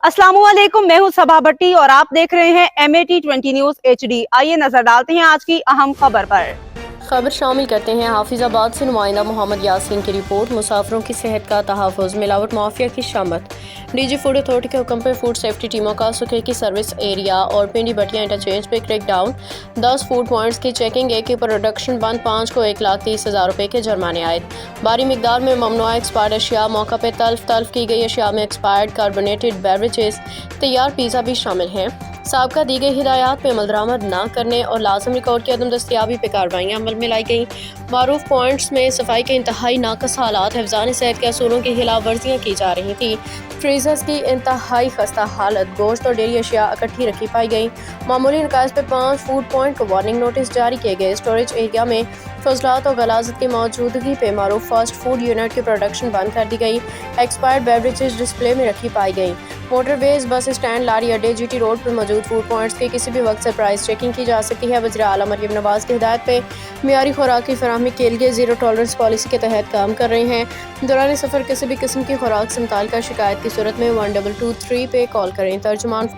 अस्सलाम वालेकुम, मैं हूं सबा भट्टी और आप देख रहे हैं MAT20 न्यूज HD। आइए नजर डालते हैं आज की अहम खबर पर। खबर शामिल करते हैं हाफिजाबाद से नुमाइंदा मोहम्मद यासीन की रिपोर्ट। मुसाफिरों की सेहत का तहफ़्फ़ुज़, मिलावट माफिया की शामत। DG फूड अथॉरिटी के हुक्म पर फूड सेफ्टी टीमों का सुखे की सर्विस एरिया और पिंडी भटिया इंटरचेंज पे क्रैक डाउन। 10 फूड पॉइंट्स की चेकिंग, एक की प्रोडक्शन बंद, 5 को 1,30,000 रुपये के जुर्माने आयद। भारी मिकदार में ममनुआ एक्सपायर्ड अशिया, मौका पर तल्फ की गई अशिया में एक्सपायर्ड कार्बोनेटेड बेवरेजेस, तैयार पिज़्ज़ा भी शामिल हैं। साबका दी गई हिदायत पे अमल दरामद न करने और लाजम रिकॉर्ड की अदम दस्तियाबी पे कार्रवाइयाँ अमल में लाई गई। मारूफ पॉइंट्स में सफाई के इंतहाई नाकस हालात, हिफ्ज़ान सेहत के असूलों की खिलाफ वर्जियाँ की जा रही थी। फ्रीजर्स की इंतहाई खस्ता हालत, गोश्त और डेयरी अशिया इकट्ठी रखी पाई गई। मामूली नकाज पे 5 फूड पॉइंट को वार्निंग नोटिस जारी किए गए। स्टोरेज एरिया में फजलात और गलाजत की मौजूदगी पे मारूफ फास्ट फूड यूनिट की प्रोडक्शन बंद कर दी गई। एक्सपायर्ड बेवरेजेस डिस्प्ले में रखी पाई गई। मोटरवेज, बस स्टैंड, लारी अड्डे, GT रोड पर मौजूद फूड पॉइंट्स की किसी भी वक्त सरप्राइज चेकिंग की जा सकती है। वज़ीर आला मरियम नवाज की हिदायत पे मियारी खुराक की फराहमी के लिए ज़ीरो टॉलरेंस पॉलिसी के तहत काम कर रहे हैं। दौरान सफ़र किसी भी किस्म की खुराक से मुताल्लिका शिकायत की सूरत में 1223 पे कॉल करें। तर्जुमान